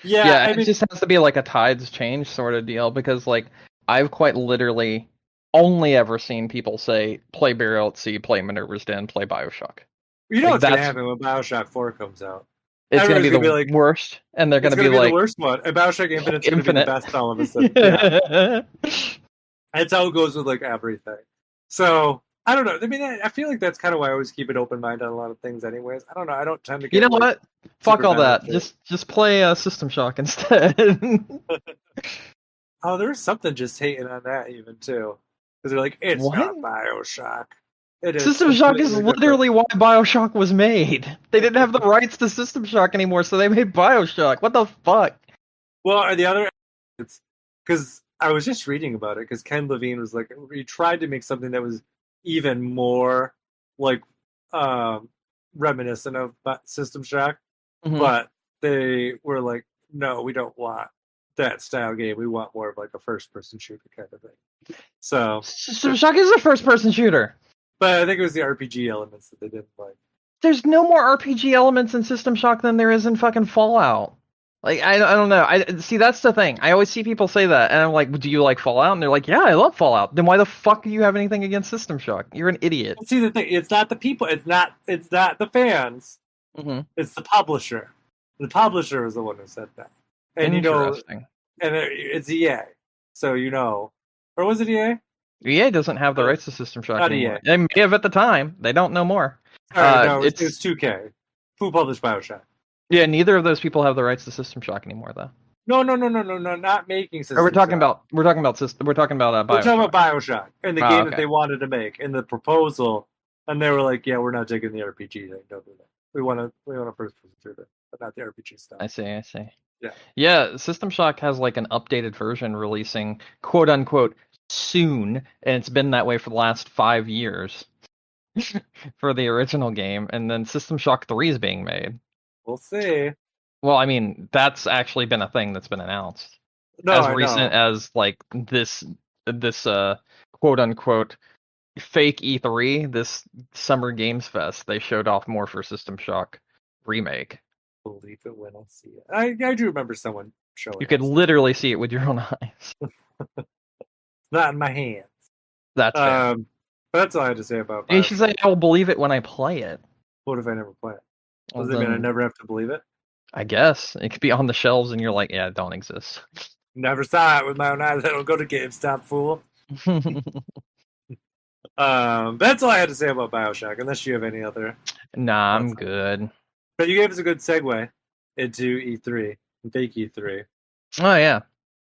yeah,
Yeah,
I
it
mean,
just has to be like a tides change sort of deal, because like I've quite literally only ever seen people say play Burial at Sea, play Minerva's Den, play Bioshock.
you know
Like
what's gonna
that's
happen when Bioshock 4 comes out?
it's gonna
Everyone's
be
gonna be
the
like,
worst, and they're
it's
gonna
gonna
be
be the
like
worst one, and Bioshock Infinite's gonna be the
Infinite.
best all of a sudden. Yeah,
Yeah.
that's how it goes with like everything. So I don't know. I mean, I feel like that's kind of why I always keep an open mind on a lot of things. Anyways, I don't know. I don't tend to
You know
get like
what? Fuck
super
all
bent on
that.
shit.
Just play System Shock instead.
Oh, there's something just hating on that even too, because they're like, it's
What?
not Bioshock. It is
System Shock is
completely different.
literally why Bioshock was made. They didn't have the rights to System Shock anymore, so they made Bioshock. What the fuck?
Well, and the other, it's because I was just reading about it because Ken Levine was like, he tried to make something that was even more like um, reminiscent of System Shock,
Hmm.
but they were like, no, we don't want that style game. We want more of like a first person shooter kind of thing. So,
System Shock is a first-person shooter.
but I think it was the RPG elements that they didn't like.
There's no more RPG elements in System Shock than there is in fucking Fallout. Like I don't know. I see, that's the thing. I always see people say that, and I'm like, do you like Fallout? And they're like, yeah, I love Fallout. Then why the fuck do you have anything against System Shock? You're an idiot.
See, the thing, it's not the people, it's not the fans,
Hmm.
it's the publisher. The publisher was the one who said that, and
Interesting.
and it's EA, so or was it EA?
EA doesn't have the
Uh,
rights to System Shock
Not
anymore.
EA.
They may have at the time. They don't know more.
All right, no, it was
It's
2K. Who published Bioshock?
Yeah. Neither of those people have the rights to System Shock anymore, though.
No, no, no, no, no, no, not making
Or
System Shock.
we're talking about
We're talking
Bioshock.
about Bioshock and the
Oh,
game that
okay.
they wanted to make and the proposal, and they were like, "Yeah, we're not taking the RPG thing. Don't do that. We want a first-person shooter, but not the RPG stuff."
I see. I see.
Yeah.
Yeah, System Shock has like an updated version releasing quote unquote soon, and it's been that way for the last 5 years for the original game, and then System Shock 3 is being made.
We'll see.
Well, I mean, that's actually been a thing that's been announced.
No,
As
I
recent
know.
as like this quote unquote fake E3, this Summer Games Fest, they showed off more for System Shock remake.
Believe it when I see it. I do remember someone
You
showing
could
off stuff.
literally see it with your own eyes.
Not in my hands.
That's fair.
But that's all I had to say about
You should say
Bioshock.
I will believe it when I play it.
What if I never play it?
Well,
Does it mean I
then
never have to believe it?
I guess it could be on the shelves, and you're like, yeah, it don't exist.
Never saw it with my own eyes. I don't go to GameStop, fool. That's all I had to say about Bioshock, unless you have any other
Nah, I'm
thoughts on it.
good.
But you gave us a good segue into E3, fake E3.
Oh yeah,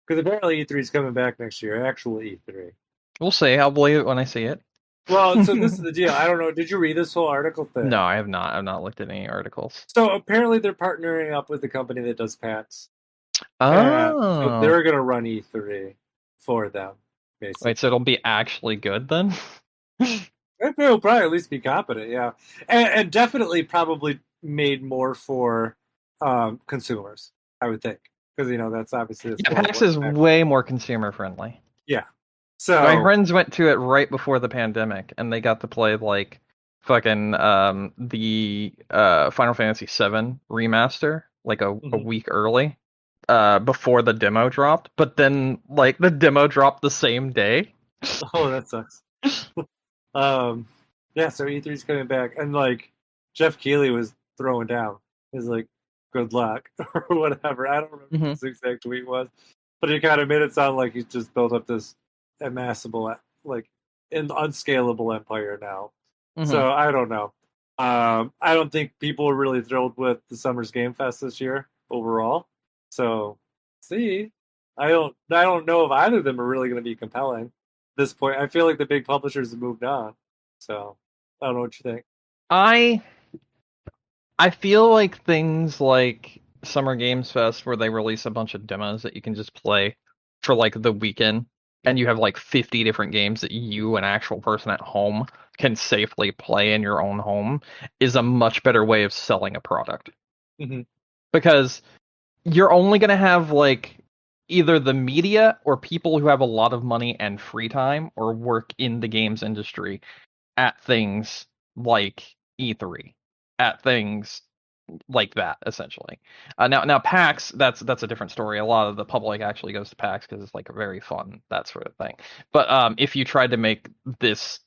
Because apparently E3 is coming back next year, actual E3.
we'll see. I'll believe it when I see it.
Well, so this is the deal. I don't know. Did you read this whole article thing?
No, I have not. I've not looked at any articles.
So apparently they're partnering up with the company that does pets. And so
Oh,
they're going to run E3 for them, basically.
wait. So it'll be actually good then?
They'll probably at least be competent, yeah. And definitely probably made more for consumers, I would think. because that's obviously the
Yeah,
store
PAX
what
is way more consumer friendly.
yeah.
My
So
friends went to it right before the pandemic, and they got to play like fucking the Final Fantasy VII remaster like a
mhm.
week early, before the demo dropped. But then like the demo dropped the same day.
Oh, that sucks. Um, yeah, so E3's coming back, and like Jeff Keighley was throwing down. He's like, "Good luck" or whatever. I don't remember what
Hmm.
his exact tweet was, but he kind of made it sound like he's just built up this amassable, like, an unscalable empire now.
Hmm.
So I don't know. I don't think people are really thrilled with the Summer's Game Fest this year overall. So, see, I don't know if either of them are really going to be compelling this point. I feel like the big publishers have moved on. So I don't know what you think.
I I feel like things like Summer Games Fest, where they release a bunch of demos that you can just play for like the weekend, and you have like 50 different games that you, an actual person at home, can safely play in your own home, is a much better way of selling a product.
Hmm.
Because you're only going to have like either the media or people who have a lot of money and free time or work in the games industry at things like E3, at things like that, essentially. Now PAX, that's a different story. A lot of the public actually goes to PAX because it's like very fun, that sort of thing. But if you tried to make this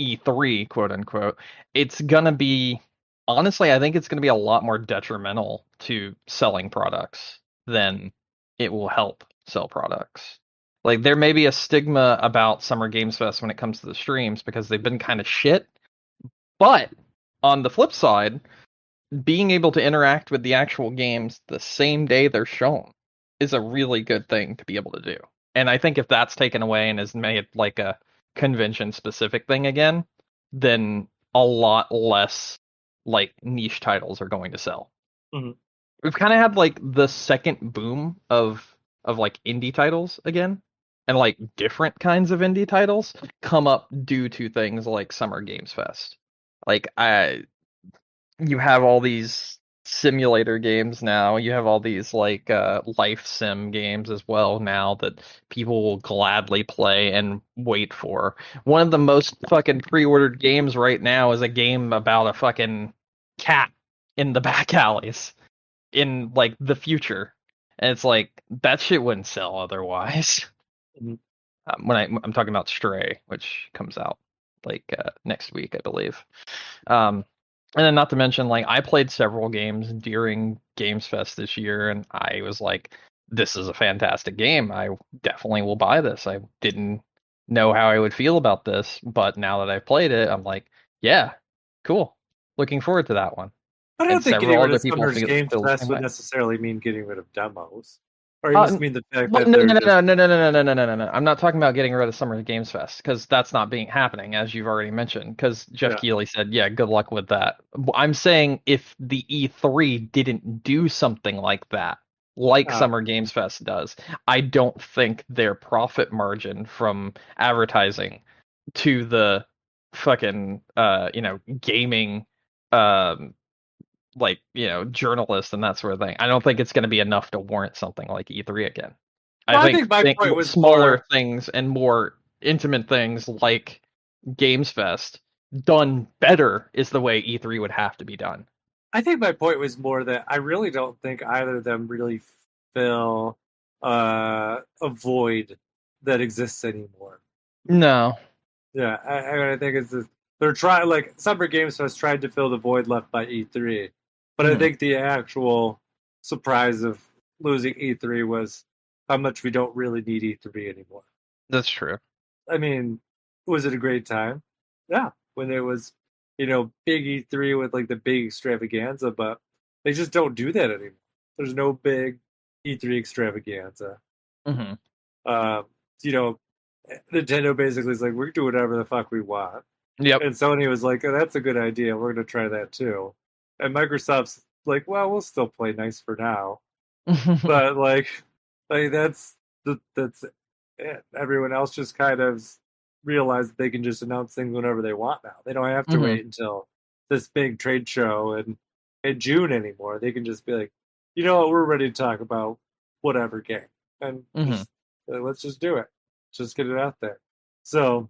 E3, quote unquote, it's gonna be, honestly, I think it's gonna be a lot more detrimental to selling products than it will help sell products. Like there may be a stigma about Summer Games Fest when it comes to the streams because they've been kind of shit, but on the flip side, being able to interact with the actual games the same day they're shown is a really good thing to be able to do. And I think if that's taken away and is made like a convention specific thing again, then a lot less like niche titles are going to sell.
Hmm.
We've kind of had like the second boom of like indie titles again, and like different kinds of indie titles come up due to things like Summer Games Fest. Like I you have all these simulator games now. You have all these like life sim games as well now that people will gladly play and wait for. One of the most fucking pre-ordered games right now is a game about a fucking cat in the back alleys in like the future. And it's like that shit wouldn't sell otherwise.
Hmm.
I'm talking about Stray, which comes out like next week, I believe. Um, and then not to mention, like I played several games during Games Fest this year, and I was like, "This is a fantastic game. I definitely will buy this." I didn't know how I would feel about this, but now that I've played it, I'm like, "Yeah, cool. Looking forward to that one."
I
And
don't think getting
several
rid
other
of
people
Summer's Game
feel the
Fest
same
would
way.
necessarily mean getting rid of demos, or you just mean the fact
Well,
that
no,
they're
no, no,
just
no, no, no, no, no, no, no, no, no. I'm not talking about getting rid of Summer Games Fest because that's not being happening, as you've already mentioned. Because Jeff
yeah.
Keighley said, "Yeah, good luck with that." I'm saying if the E3 didn't do something like that, like
Uh,
Summer Games Fest does, I don't think their profit margin from advertising to the fucking gaming um like journalists and that sort of thing. I don't think it's going to be enough to warrant something like E3 again. I
well, I
think
think my point was
smaller
more.
things and more intimate things like Games Fest done better is the way E3 would have to be done.
I think my point was more that I really don't think either of them really fill a void that exists anymore.
No.
Yeah, I think it's just, they're trying, like Summer Games Fest tried to fill the void left by E3, but I
Hmm.
think the actual surprise of losing E3 was how much we don't really need E3 anymore.
That's true.
I mean, was it a great time? Yeah, when it was, big E3 with like the big extravaganza, but they just don't do that anymore. There's no big E3 extravaganza.
Hmm.
Um, you know, Nintendo basically is like, we can do whatever the fuck we want.
Yep.
And Sony was like, oh, that's a good idea. We're going to try that too. And Microsoft's like, well, we'll still play nice for now. But like that's it. Everyone else just kind of realized that they can just announce things whenever they want now. They don't have to
Hmm.
wait until this big trade show in June anymore. They can just be like, you know what, we're ready to talk about whatever game, and
Mm-hmm.
just let's just do it, just get it out there. So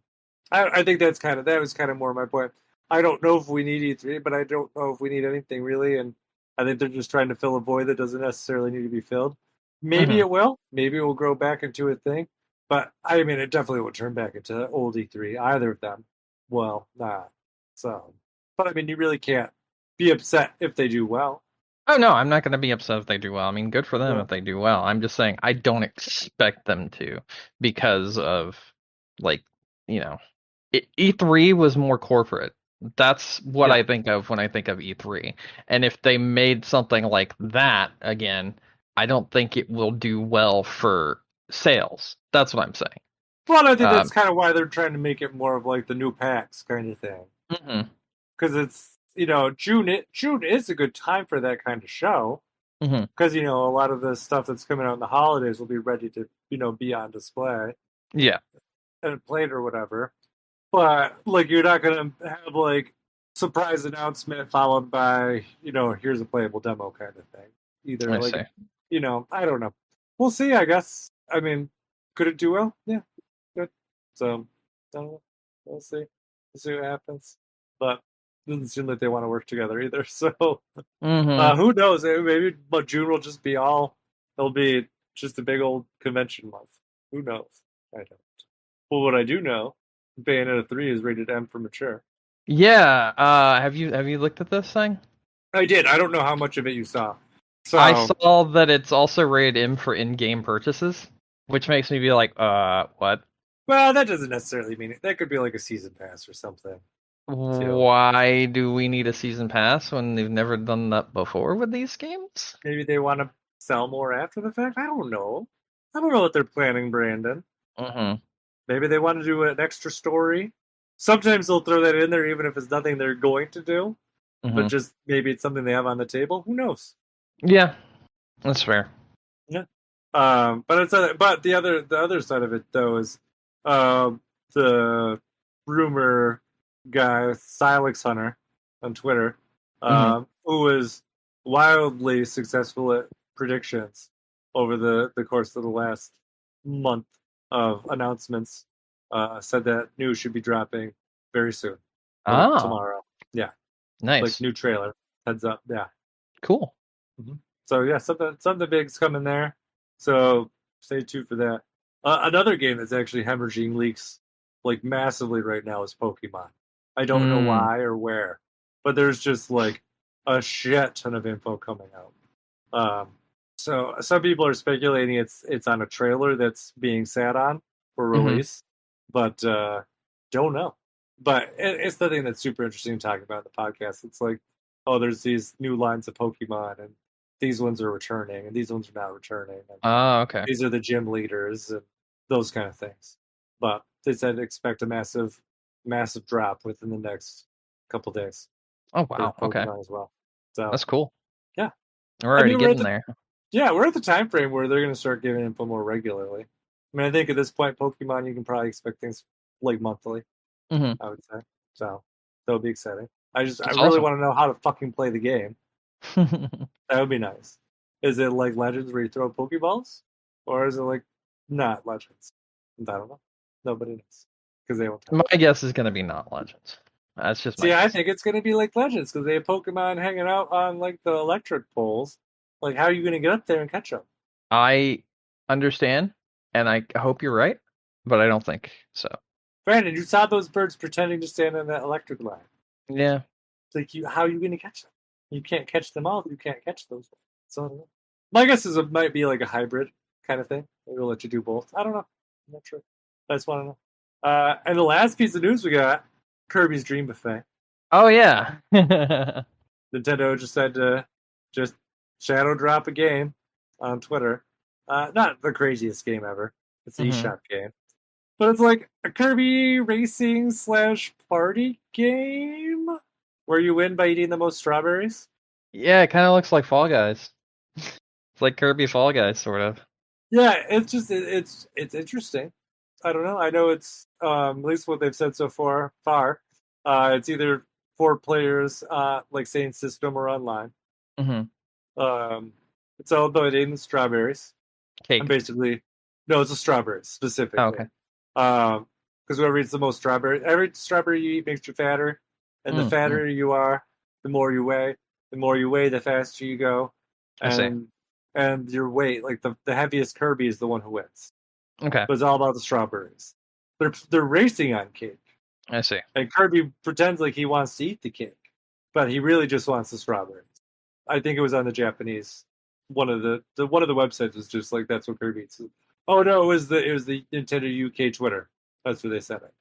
I think that was kind of more my point. I don't know if we need E3, but I don't know if we need anything really, and I think they're just trying to fill a void that doesn't necessarily need to be filled. Maybe
Mm-hmm.
it will. Maybe it will grow back into a thing. But I mean, it definitely will turn back into old E3. Either of them. Well, not. So, but I mean, you really can't be upset if they do well.
Oh no, I'm not going to be upset if they do well. I mean, good for them
Yeah.
if they do well. I'm just saying I don't expect them to because of like, you know, E3 was more corporate. That's what
Yeah.
I think of when I think of E3. And if they made something like that again, I don't think it will do well for sales. That's what I'm saying.
Well, I think that's
Um,
kind of why they're trying to make it more of like the new PAX kind of thing.
mhm,
Because it's June is a good time for that kind of show.
mhm.
Because a lot of the stuff that's coming out in the holidays will be ready to be on display
Yeah,
and played or whatever. But like you're not gonna have like surprise announcement followed by here's a playable demo kind of thing either.
I
Like
see.
I don't know. We'll see. I guess. I mean, could it do well? Yeah, good. So I don't know. We'll see. We'll see what happens. But it doesn't seem like they want to work together either. So
Hmm.
who knows? Maybe but June will just be all. It'll be just a big old convention month. Who knows? I don't. Well, what I do know, Bayonetta 3 is rated M for mature.
Yeah, have you looked at this thing?
I did. I don't know how much of it you saw.
I
So,
saw that it's also rated M for in-game purchases, which makes me be like, what?
well, that doesn't necessarily mean it. That could be like a season pass or something, too.
Why do we need a season pass when they've never done that before with these games?
Maybe they want to sell more after the fact. I don't know. I don't know what they're planning, Brandon.
Mm-hmm.
Maybe they want to do an extra story. Sometimes they'll throw that in there, even if it's nothing they're going to do, but
Mm-hmm.
just maybe it's something they have on the table. Who knows?
Yeah, that's fair.
Yeah. But the other side of it though is the rumor guy Silex Hunter on Twitter,
Mm-hmm.
who was wildly successful at predictions over the course of the last month of announcements, said that news should be dropping very soon, like
Oh,
tomorrow. Yeah, like
nice.
new trailer. Heads up. Yeah.
Cool.
So yeah, something big's coming there. So stay tuned for that. Another game that's actually hemorrhaging leaks like massively right now is Pokemon. I don't know
Mm.
why or where, but there's just like a shit ton of info coming out. So some people are speculating it's on a trailer that's being sat on for
Mm-hmm.
release, but don't know. But it's the thing that's super interesting to talk about in the podcast. It's like, oh, there's these new lines of Pokemon, and these ones are returning, and these ones are not returning, and
Oh, okay.
these are the gym leaders, and those kind of things. But they said expect a massive, massive drop within the next couple days
Oh,
for
wow. Okay.
Pokemon as well. So
That's cool.
yeah,
We're
I
already
mean
getting there.
we're at the time frame where they're going to start giving info more regularly. I mean, I think at this point, Pokemon, you can probably expect things like monthly.
Mm-hmm.
I would say so. That'll be exciting. I
That's
really
awesome.
want to know how to fucking play the game. That would be nice. Is it like Legends where you throw Pokeballs, or is it like not Legends? I don't know. Nobody knows because they won't tell
My
you.
guess is going to be not Legends. That's just my
See, I
guess.
think it's going to be like Legends because they have Pokemon hanging out on like the electric poles. Like, how are you going to get up there and catch them?
I understand, and I hope you're right, but I don't think so.
Brandon, you saw those birds pretending to stand on that electric line.
Yeah.
It's like, how are you going to catch them? You can't catch them all. You can't catch those ones. So I don't know. My guess is it might be like a hybrid kind of thing. Maybe we'll let you do both. I don't know. I'm not sure. I just want to know. And the last piece of news we got, Kirby's Dream Buffet.
Oh yeah. Mm-hmm.
Nintendo just said to just shadow drop a game on Twitter. Not the craziest game ever. It's an eShop game. But it's like a Kirby racing slash party game where you win by eating the most strawberries.
Yeah, it kind of looks like Fall Guys. It's like Kirby Fall Guys, sort of.
Yeah, it's just it's interesting. I don't know. I know it's at least what they've said so far. It's either four players, like saying system or online.
Hmm.
Um, it's all about eating the strawberries. I'm
Cake.
basically no, it's a strawberry
Oh,
specifically.
okay.
Because whoever eats the most strawberry, every strawberry you eat makes you fatter, and the
Mm.
fatter you are, the more you weigh. The more you weigh, the faster you go,
I see.
and your weight, like the heaviest Kirby is the one who wins.
Okay.
But it's all about the strawberries. They're racing on cake,
I see.
and Kirby pretends like he wants to eat the cake, but he really just wants the strawberries. I think it was on the Japanese. One of the one of the websites was just like that's what Kirby eats. Oh no, it was the Nintendo UK Twitter. That's where they said it.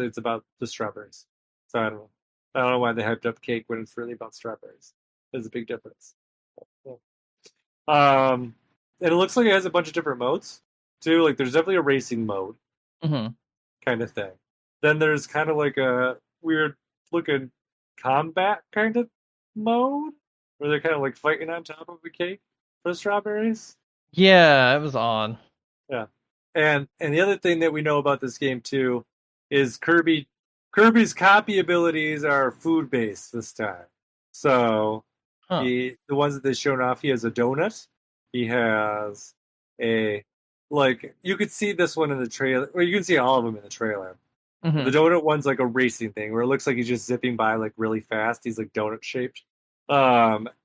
It's about the strawberries. So I don't know. I don't know why they hyped up cake when it's really about strawberries. There's a big difference. Yeah. And it looks like it has a bunch of different modes too. Like there's definitely a racing mode
Hmm.
kind of thing. Then there's kind of like a weird looking combat kind of mode where they're kind of like fighting on top of a cake for strawberries.
Yeah, it was odd.
Yeah. And the other thing that we know about this game too is Kirby's copy abilities are food based this time. So
Huh.
the ones that they've shown off, he has a donut. He has a like you could see this one in the trailer, or you can see all of them in the trailer. The
Hmm.
donut one's like a racing thing where it looks like he's just zipping by like really fast. He's like donut shaped.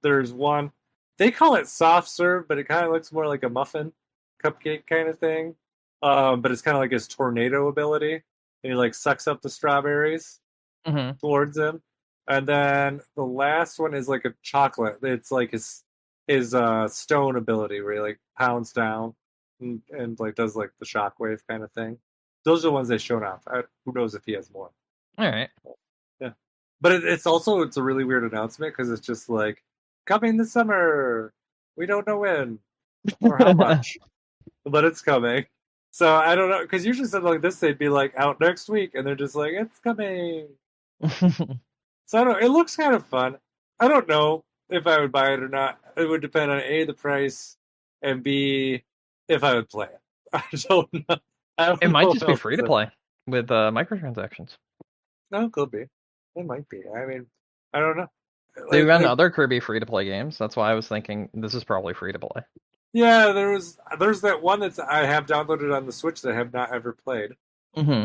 There's one they call it soft serve, but it kind of looks more like a muffin cupcake kind of thing. But it's kind of like his tornado ability, and he like sucks up the strawberries
Hmm.
towards him. And then the last one is like a chocolate. It's like his stone ability where he like pounds down and like does like the shockwave kind of thing. Those are the ones they've shown off. Who knows if he has more?
All right.
Yeah, but it's a really weird announcement because it's just like coming this summer. We don't know when or how much, but it's coming. So I don't know because usually something like this they'd be like out next week, and they're just like it's coming. So I don't. It looks kind of fun. I don't know if I would buy it or not. It would depend on A, the price, and B, if I would play it. I don't know. I
It
don't
might
know
just be
how
free to
to.
play with microtransactions.
No, it could be. It might be. I mean, I don't know.
They run
Like
other Kirby free to play games. That's why I was thinking this is probably free to play.
yeah, there's that one that I have downloaded on the Switch that I have not ever played.
Hmm.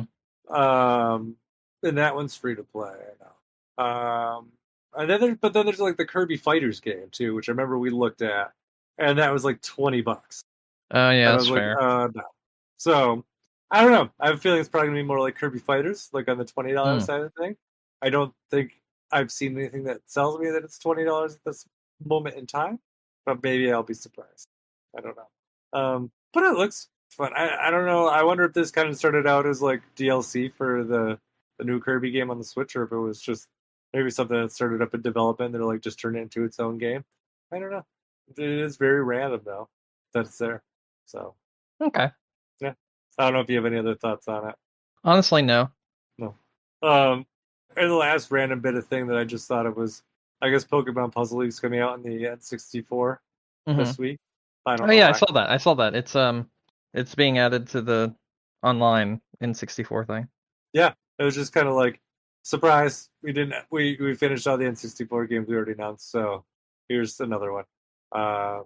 Um, and that one's free to play. I know. And then there's like the Kirby Fighters game too, which I remember we looked at, and that was like $20.
Oh yeah,
And I
that's
was like,
fair.
no. So I don't know. I have a feeling it's probably gonna be more like Kirby Fighters, like on the $20
Mm.
side of the thing. I don't think I've seen anything that tells me that it's $20 at this moment in time, but maybe I'll be surprised. I don't know. But it looks fun. I don't know. I wonder if this kind of started out as like DLC for the new Kirby game on the Switch, or if it was just maybe something that started up in development that like just turned it into its own game. I don't know. It is very random though that it's there. So
Okay.
yeah, I don't know if you have any other thoughts on it.
Honestly, no.
No. Um, and the last random bit of thing that I just thought of was, I guess Pokemon Puzzle League's coming out in the N64
Hmm.
this week. I don't
Oh
know
yeah, I
why.
saw that. I saw that. It's being added to the online N64 thing.
Yeah, it was just kind of like surprise. We finished all the N64 games we already announced, so here's another one. Uh,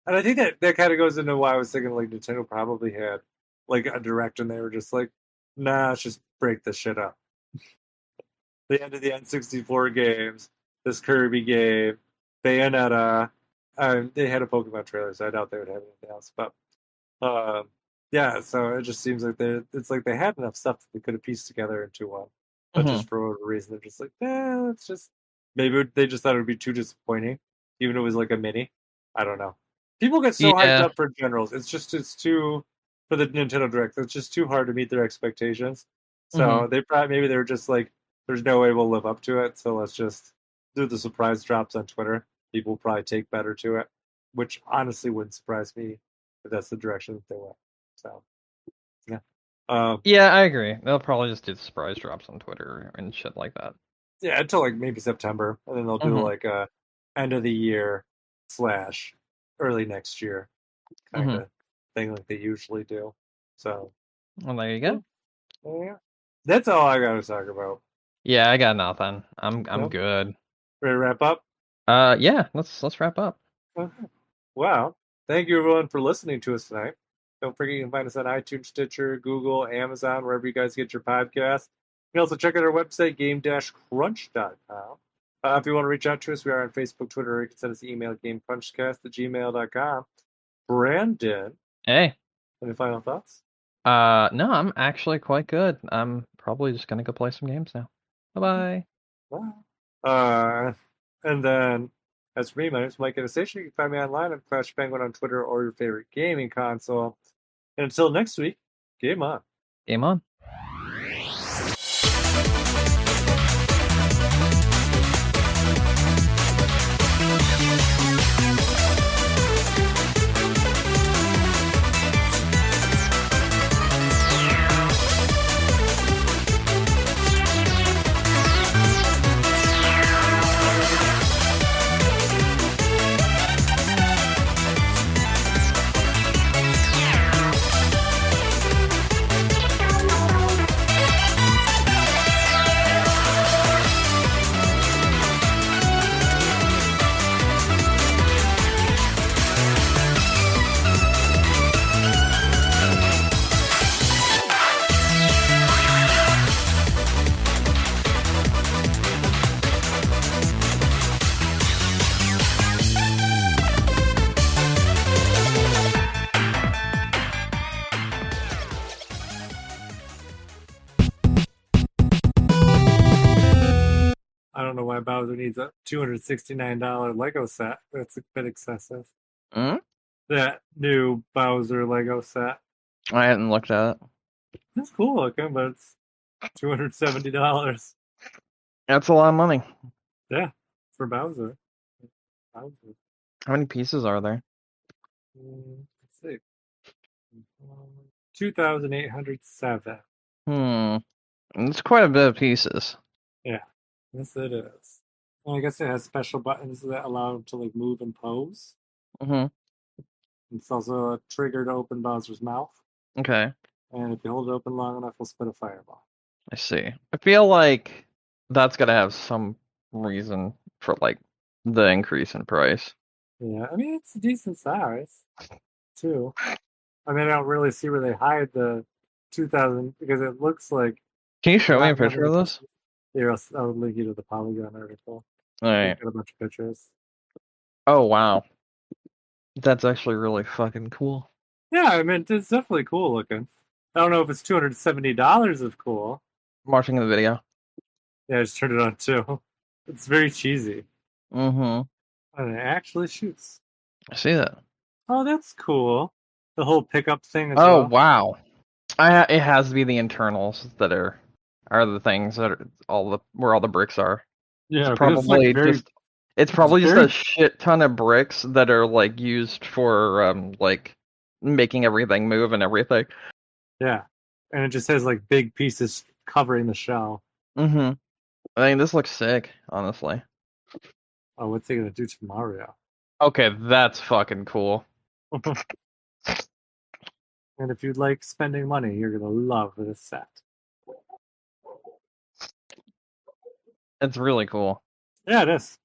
and I think that kind of goes into why I was thinking like Nintendo probably had like a direct, and they were just like, nah, let's just break this shit up. The end of the N64 games, this Kirby game, Bayonetta. They had a Pokemon trailer, so I doubt they would have anything else. But um, yeah, so it just seems like it's like they had enough stuff that they could have pieced together into one, but
Hmm.
just for whatever reason, they're just like, let's just maybe they just thought it would be too disappointing, even if it was like a mini. I don't know. People get so hyped
Yeah.
up for generals. It's too for the Nintendo Direct. It's just too hard to meet their expectations.
Hmm.
So they probably maybe they were just like, there's no way we'll live up to it. So let's just do the surprise drops on Twitter. People will probably take better to it, which honestly wouldn't surprise me if that's the direction that they went. So yeah,
Yeah, I agree. They'll probably just do surprise drops on Twitter and shit like that.
yeah, until like maybe September, and then they'll do
Hmm.
like a end of the year slash early next year kind
Hmm.
of thing like they usually do. So
Well, there you
yeah,
go.
yeah. That's all I got to talk about.
Yeah, I got nothing. I'm
Yep.
good.
Ready to wrap up?
Yeah, let's wrap up.
Okay. Wow. Thank you everyone for listening to us tonight. Don't forget you can find us on iTunes, Stitcher, Google, Amazon, wherever you guys get your podcasts. You can also check out our website, game-crunch.com. If you want to reach out to us, we are on Facebook, Twitter, or you can send us an email at gamecrunchcast@gmail.com. Brandon,
Hey.
any final thoughts?
No, I'm actually quite good. I'm probably just gonna go play some games now. Bye-bye.
Bye. And then, as for me, my name is Mike Anastasio. You can find me online at Crash Penguin on Twitter or your favorite gaming console. And until next week, game on.
Game on.
I don't know why Bowser needs a $269 Lego set. That's a bit excessive.
Hmm?
That new Bowser Lego set.
I hadn't looked at it.
It's cool looking, but it's $270.
That's a lot of money.
Yeah, for Bowser. Bowser.
How many pieces are there?
Let's see. 2,807.
It's quite a bit of pieces.
Yeah, yes it is. And I guess it has special buttons that allow him to like move and pose.
Mm-hmm.
It's also a trigger to open Bowser's mouth.
Okay.
And if you hold it open long enough, he'll spit a fireball.
I see. I feel like that's gonna have some reason for like the increase in price.
Yeah, I mean it's a decent size too. I mean I don't really see where they hide the 2,000 because it looks like
Can you show me a
not that
picture
many
of this?
pieces. Here, I'll link you to the Polygon article.
All right.
Got a bunch of pictures.
Oh wow. That's actually really fucking cool.
Yeah, I mean it's definitely cool looking. I don't know if it's $270 of cool.
I'm watching the video.
Yeah, I just turned it on too. It's very cheesy.
Mm-hmm.
And it actually shoots.
I see that.
Oh, that's cool. The whole pickup thing as
Oh
well.
wow. It has to be the internals that are the things that are where all the bricks are.
Yeah,
It's
'cause it's like
probably
very.
it's probably just
very-
a shit ton of bricks that are like used for like making everything move and everything.
Yeah, and it just has like big pieces covering the shell.
Mm-hmm. I mean, this looks sick, honestly.
Oh, what's he gonna do to Mario?
Okay, that's fucking cool.
And if you like spending money, you're gonna love this set.
It's really cool.
Yeah, it is.